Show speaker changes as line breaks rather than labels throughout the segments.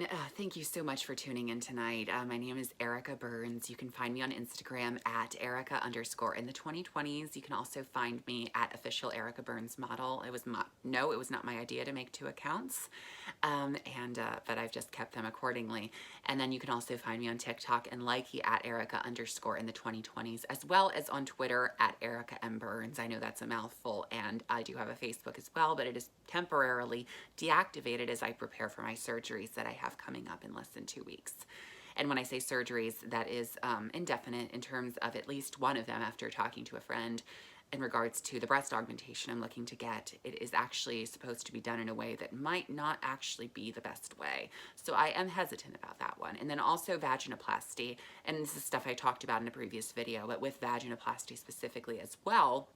everyone. Thank you so much for tuning in tonight. My name is Erica Burns. You can find me on Instagram at Erica underscore in the 2020s. You can also find me at official Erica Burns model. It was not my idea to make 2 accounts, but I've just kept them accordingly. And then you can also find me on TikTok and Likey at Erica underscore in the 2020s, as well as on Twitter at Erica M Burns. I know that's a mouthful, and I do have a Facebook as well, but it is temporarily deactivated as I prepare for my surgeries that I have coming up in less than 2 weeks. And when I say surgeries, that is indefinite in terms of at least one of them, after talking to a friend in regards to the breast augmentation I'm looking to get. It is actually supposed to be done in a way that might not actually be the best way. So I am hesitant about that one. And then also vaginoplasty, and this is stuff I talked about in a previous video, but with vaginoplasty specifically as well,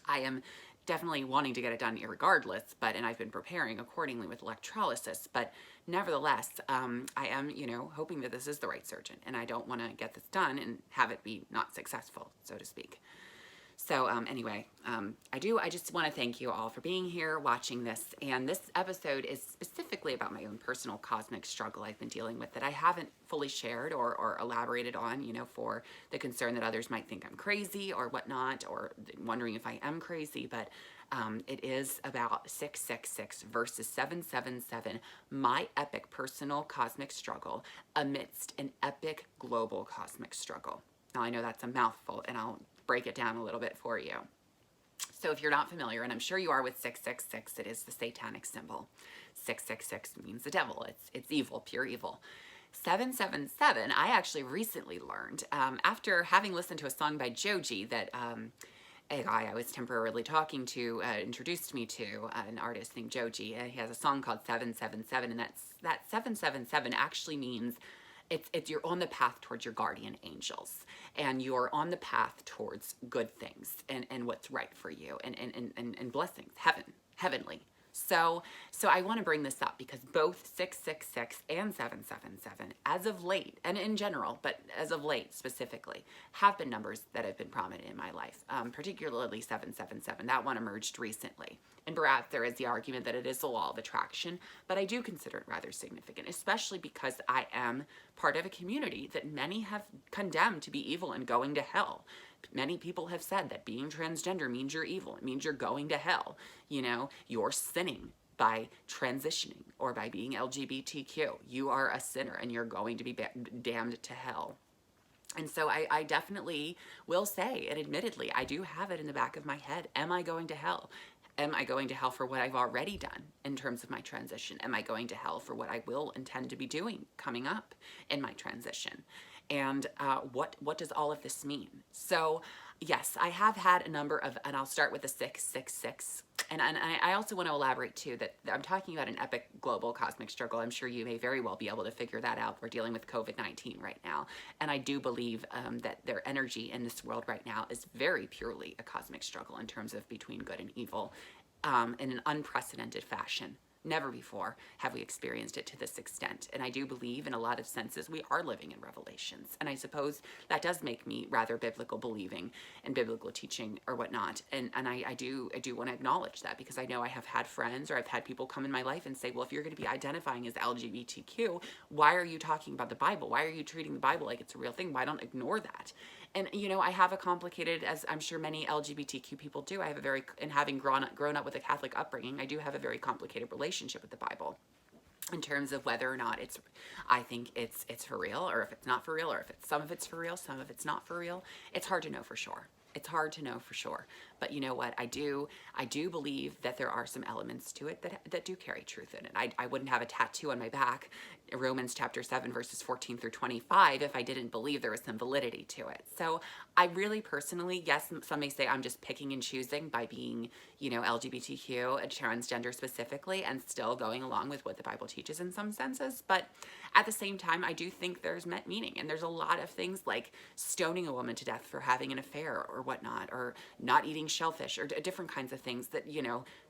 I am definitely wanting to get it done irregardless, and I've been preparing accordingly with electrolysis, but nevertheless, I am, hoping that this is the right surgeon, and I don't want to get this done and have it be not successful, so to speak. So anyway, I just want to thank you all for being here, watching this, and this episode is specifically about my own personal cosmic struggle I've been dealing with that I haven't fully shared or elaborated on, for the concern that others might think I'm crazy or whatnot, or wondering if I am crazy, but it is about 666 versus 777, my epic personal cosmic struggle amidst an epic global cosmic struggle. Now I know that's a mouthful, and I'll break it down a little bit for you. So if you're not familiar, and I'm sure you are with 666, it is the satanic symbol. 666 means the devil. It's evil, pure evil. 777, I actually recently learned, after having listened to a song by Joji that a guy I was temporarily talking to introduced me to, an artist named Joji. He has a song called 777, and that 777 actually means it's you're on the path towards your guardian angels, and you're on the path towards good things and what's right for you, and blessings, heavenly. So I want to bring this up because both 666 and 777, as of late, and in general, but as of late specifically, have been numbers that have been prominent in my life, particularly 777. That one emerged recently. And perhaps there is the argument that it is the law of attraction, but I do consider it rather significant, especially because I am part of a community that many have condemned to be evil and going to hell. Many people have said that being transgender means you're evil. It means you're going to hell. You're sinning by transitioning or by being LGBTQ. You are a sinner and you're going to be damned to hell. And so I definitely will say, and admittedly, I do have it in the back of my head. Am I going to hell? Am I going to hell for what I've already done in terms of my transition? Am I going to hell for what I will intend to be doing coming up in my transition? And what does all of this mean? So yes, I have had a number of, and I'll start with the 666. And I also want to elaborate too that I'm talking about an epic global cosmic struggle. I'm sure you may very well be able to figure that out. We're dealing with COVID-19 right now. And I do believe that their energy in this world right now is very purely a cosmic struggle in terms of between good and evil, in an unprecedented fashion. Never before have we experienced it to this extent. And I do believe in a lot of senses we are living in revelations. And I suppose that does make me rather biblical believing and biblical teaching or whatnot. And I do want to acknowledge that, because I know I have had friends or I've had people come in my life and say, well, if you're going to be identifying as LGBTQ, why are you talking about the Bible? Why are you treating the Bible like it's a real thing? Why don't ignore that? And, I have a complicated, as I'm sure many LGBTQ people do, and having grown up with a Catholic upbringing, I do have a very complicated relationship with the Bible in terms of whether or not I think it's for real, or if it's not for real, or if some of it's for real, some of it's not for real. It's hard to know for sure. It's hard to know for sure. But you know what? I do believe that there are some elements to it that do carry truth in it. I wouldn't have a tattoo on my back, Romans chapter 7, verses 14 through 25, if I didn't believe there was some validity to it. So I really personally, yes, some may say I'm just picking and choosing by being, LGBTQ, and transgender specifically, and still going along with what the Bible teaches in some senses. But at the same time, I do think there's meaning. And there's a lot of things like stoning a woman to death for having an affair or whatnot, or not eating shellfish, or different kinds of things that,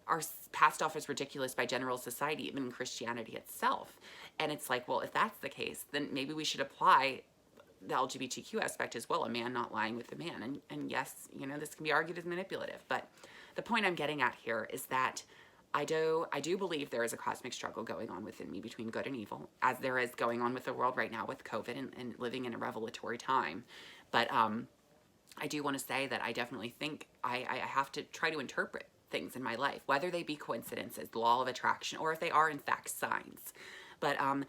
are passed off as ridiculous by general society, even in Christianity itself. And it's like, well, if that's the case, then maybe we should apply the LGBTQ aspect as well, a man not lying with a man. And yes, this can be argued as manipulative, but the point I'm getting at here is that I do believe there is a cosmic struggle going on within me between good and evil, as there is going on with the world right now with COVID and living in a revelatory time. But I do want to say that I definitely think I have to try to interpret things in my life, whether they be coincidences, the law of attraction, or if they are in fact signs. But I'm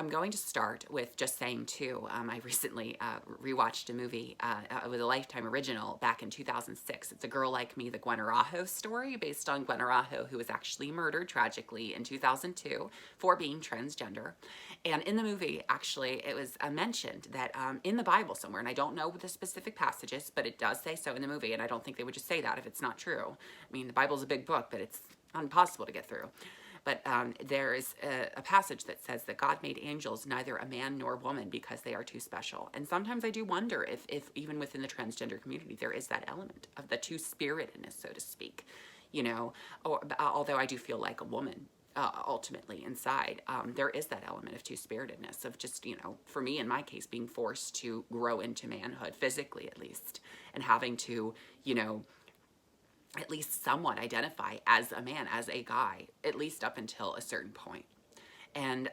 going to start with just saying too, I recently rewatched a movie. It was a Lifetime original back in 2006. It's A Girl Like Me, the Gwen Arajo story, based on Gwen Arajo, who was actually murdered tragically in 2002 for being transgender. And in the movie, actually, it was mentioned that in the Bible somewhere, and I don't know the specific passages, but it does say so in the movie, and I don't think they would just say that if it's not true. I mean, the Bible's a big book, but it's impossible to get through. But there is a passage that says that God made angels neither a man nor woman because they are too special. And sometimes I do wonder if even within the transgender community, there is that element of the two-spiritedness, so to speak, you know, although I do feel like a woman ultimately inside, there is that element of two-spiritedness of just, you know, for me in my case, being forced to grow into manhood, physically at least, and having to, you know, at least somewhat identify as a man, as a guy, at least up until a certain point. And,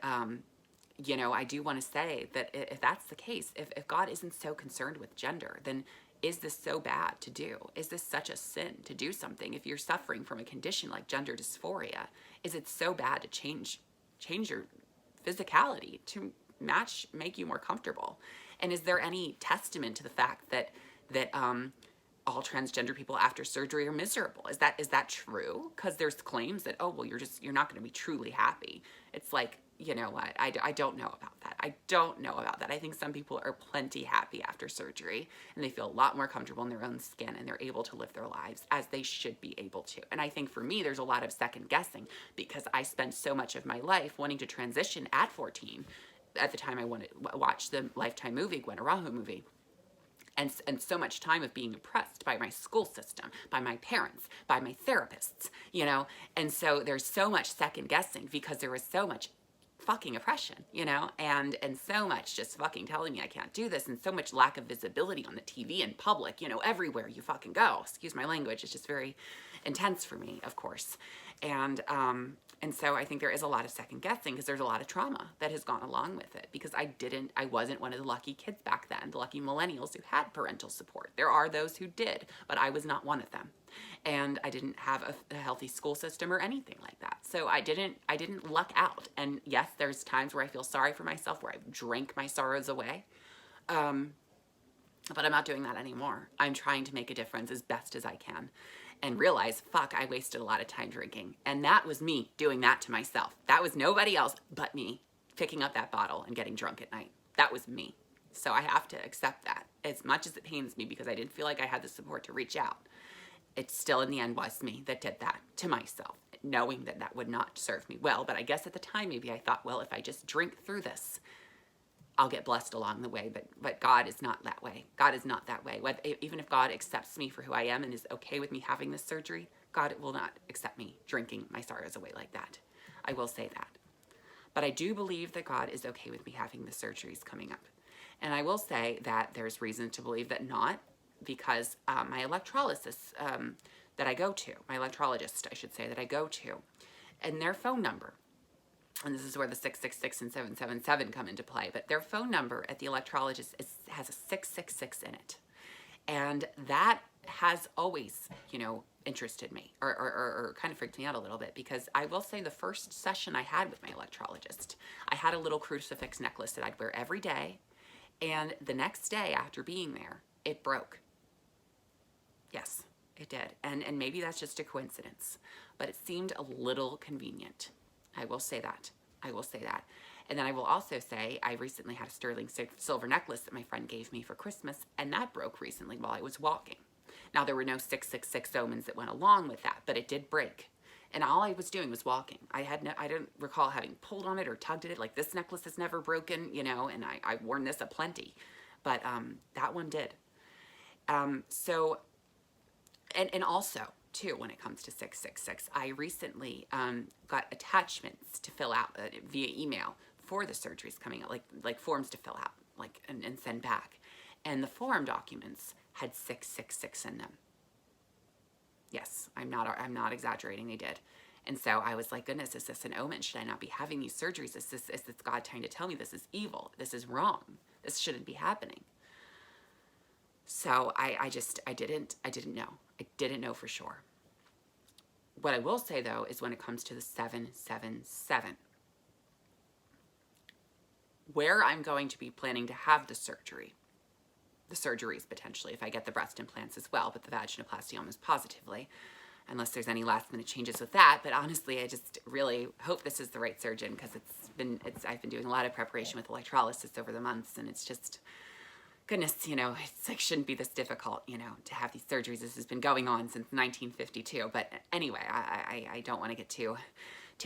you know, I do want to say that if that's the case, if God isn't so concerned with gender, then is this so bad to do? Is this such a sin to do something? If you're suffering from a condition like gender dysphoria, is it so bad to change your physicality to make you more comfortable? And is there any testament to the fact that all transgender people after surgery are miserable? Is that true? Because there's claims that, oh, well, you're not going to be truly happy. It's like, you know what? I don't know about that. I don't know about that. I think some people are plenty happy after surgery and they feel a lot more comfortable in their own skin and they're able to live their lives as they should be able to. And I think for me, there's a lot of second guessing because I spent so much of my life wanting to transition at 14. At the time I wanted to watch the Lifetime movie, Gwen Arajo movie. And so much time of being oppressed by my school system, by my parents, by my therapists, you know? And so there's so much second guessing because there was so much fucking oppression, you know? And so much just fucking telling me I can't do this and so much lack of visibility on the TV in public, you know, everywhere you fucking go. Excuse my language. It's just very intense for me, of course. And so I think there is a lot of second guessing because there's a lot of trauma that has gone along with it because I wasn't one of the lucky kids back then, the lucky millennials who had parental support. There are those who did, but I was not one of them. And I didn't have a healthy school system or anything like that. So I didn't luck out. And yes, there's times where I feel sorry for myself, where I drank my sorrows away. But I'm not doing that anymore. I'm trying to make a difference as best as I can. And realize, fuck, I wasted a lot of time drinking. And that was me doing that to myself. That was nobody else but me picking up that bottle and getting drunk at night. That was me. So I have to accept that. As much as it pains me because I didn't feel like I had the support to reach out, it still in the end was me that did that to myself, knowing that that would not serve me well. But I guess at the time, maybe I thought, well, if I just drink through this, I'll get blessed along the way, but God is not that way. God is not that way. Even if God accepts me for who I am and is okay with me having this surgery, God will not accept me drinking my sorrows away like that. I will say that. But I do believe that God is okay with me having the surgeries coming up. And I will say that there's reason to believe that not, because my electrolysis that I go to, my electrologist, I should say, that I go to, and their phone number, and this is where the 666 and 777 come into play, but their phone number at the electrologist has a 666 in it. And that has always, you know, interested me or kind of freaked me out a little bit because I will say the first session I had with my electrologist, I had a little crucifix necklace that I'd wear every day. And the next day after being there, it broke. Yes, it did. And maybe that's just a coincidence, but it seemed a little convenient. I will say that. I will say that. And then I will also say I recently had a sterling silver necklace that my friend gave me for Christmas, and that broke recently while I was walking. Now, there were no 666 omens that went along with that, but it did break. And all I was doing was walking. I don't recall having pulled on it or tugged at it. Like, this necklace has never broken, you know, and I've worn this aplenty. But that one did. So, and also, too, when it comes to 666, I recently got attachments to fill out via email for the surgeries coming out, like forms to fill out, like and send back. And the form documents had 666 in them. Yes, I'm not exaggerating, they did. And so I was like, goodness, is this an omen? Should I not be having these surgeries? Is this God trying to tell me this is evil? This is wrong. This shouldn't be happening. So I didn't know. I didn't know for sure. What I will say though is when it comes to the 777, where I'm going to be planning to have the surgeries potentially if I get the breast implants as well, but the vaginoplasty almost positively, unless there's any last minute changes with that. But honestly, I just really hope this is the right surgeon, because I've been doing a lot of preparation with electrolysis over the months, and it's just, goodness, it's like shouldn't be this difficult, to have these surgeries. This has been going on since 1952. But anyway, I don't want to get too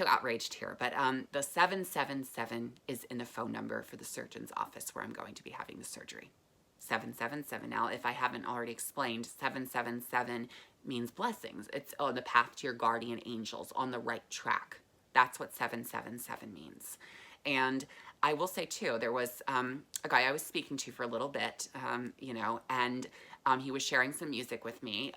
outraged here. But the 777 is in the phone number for the surgeon's office where I'm going to be having the surgery. 777. Now, if I haven't already explained, 777 means blessings. It's on the path to your guardian angels, on the right track. That's what 777 means. And I will say too, there was a guy I was speaking to for a little bit, and he was sharing some music with me.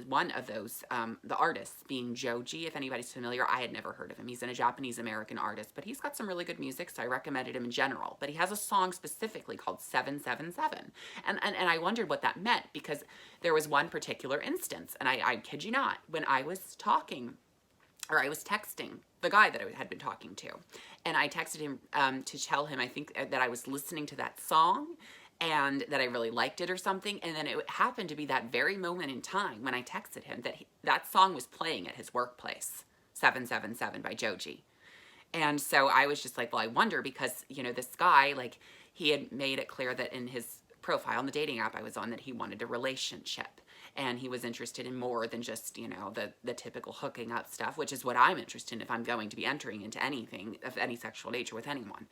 One of those, the artists being Joji, if anybody's familiar. I had never heard of him. He's a Japanese-American artist, but he's got some really good music, so I recommended him in general. But he has a song specifically called 777. And I wondered what that meant, because there was one particular instance, and I kid you not, when I was talking, or I was texting the guy that I had been talking to, and I texted him to tell him, I think, that I was listening to that song and that I really liked it or something. And then it happened to be that very moment in time when I texted him that that song was playing at his workplace, 777 by Joji. And so I was just like, well, I wonder, because, this guy, like, he had made it clear that in his profile on the dating app I was on that he wanted a relationship. And he was interested in more than just, the typical hooking up stuff, which is what I'm interested in if I'm going to be entering into anything of any sexual nature with anyone.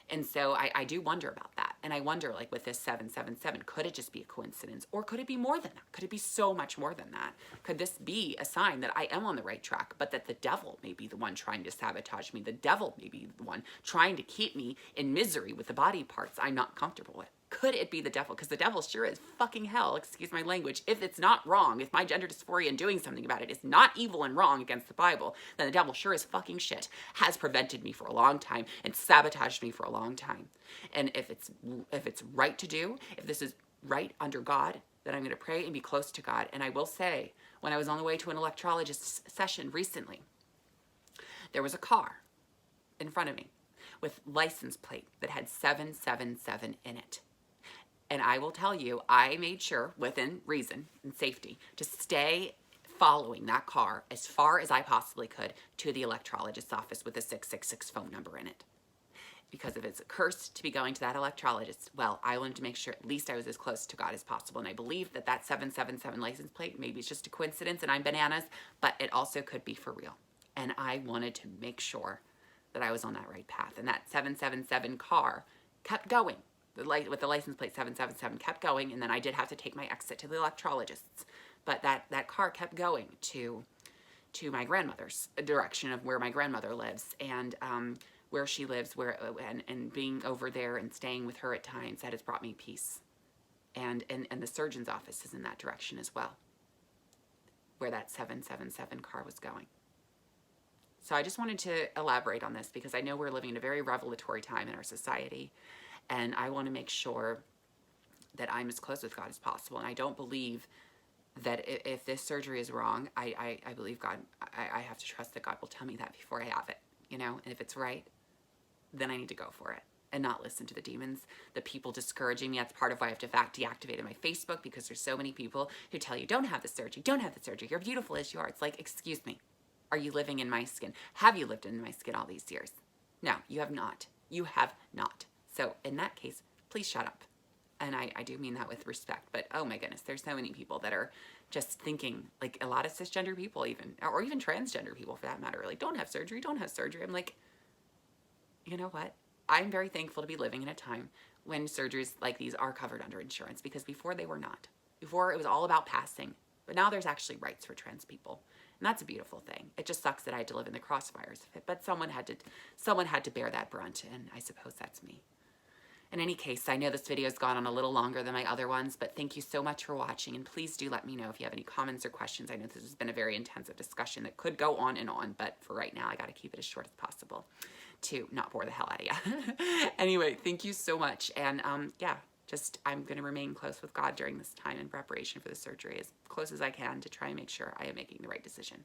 And so I do wonder about that. And I wonder, like, with this 777, could it just be a coincidence? Or could it be more than that? Could it be so much more than that? Could this be a sign that I am on the right track, but that the devil may be the one trying to sabotage me? The devil may be the one trying to keep me in misery with the body parts I'm not comfortable with. Could it be the devil? Because the devil sure is fucking hell, excuse my language. If it's not wrong, if my gender dysphoria and doing something about it is not evil and wrong against the Bible, then the devil sure as fucking shit has prevented me for a long time and sabotaged me for a long time. And if it's right to do, if this is right under God, then I'm going to pray and be close to God. And I will say, when I was on the way to an electrologist session recently, there was a car in front of me with license plate that had 777 in it. And I will tell you, I made sure, within reason and safety, to stay following that car as far as I possibly could to the electrologist's office with a 666 phone number in it. Because if it's a curse to be going to that electrologist, well, I wanted to make sure at least I was as close to God as possible. And I believe that that 777 license plate, maybe it's just a coincidence and I'm bananas, but it also could be for real. And I wanted to make sure that I was on that right path. And that 777 car kept going. With the license plate 777 kept going, and then I did have to take my exit to the electrologists. But that car kept going to my grandmother's direction of where my grandmother lives, and where she lives, and being over there and staying with her at times, that has brought me peace. And the surgeon's office is in that direction as well, where that 777 car was going. So I just wanted to elaborate on this, because I know we're living in a very revelatory time in our society. And I want to make sure that I'm as close with God as possible. And I don't believe that if this surgery is wrong, I believe God, I have to trust that God will tell me that before I have it, And if it's right, then I need to go for it and not listen to the demons, the people discouraging me. That's part of why I have to deactivate my Facebook, because there's so many people who tell you, don't have the surgery, don't have the surgery. You're beautiful as you are. It's like, excuse me, are you living in my skin? Have you lived in my skin all these years? No, you have not. You have not. So in that case, please shut up. And I do mean that with respect, but oh my goodness, there's so many people that are just thinking, like a lot of cisgender people even, or even transgender people for that matter, like, don't have surgery, don't have surgery. I'm like, you know what? I'm very thankful to be living in a time when surgeries like these are covered under insurance, because before they were not. Before it was all about passing, but now there's actually rights for trans people. And that's a beautiful thing. It just sucks that I had to live in the crossfires of it, but someone had to bear that brunt, and I suppose that's me. In any case, I know this video has gone on a little longer than my other ones, but thank you so much for watching, and please do let me know if you have any comments or questions. I know this has been a very intensive discussion that could go on, but for right now, I got to keep it as short as possible to not bore the hell out of you. Anyway, thank you so much, and yeah, I'm going to remain close with God during this time in preparation for the surgery, as close as I can, to try and make sure I am making the right decision.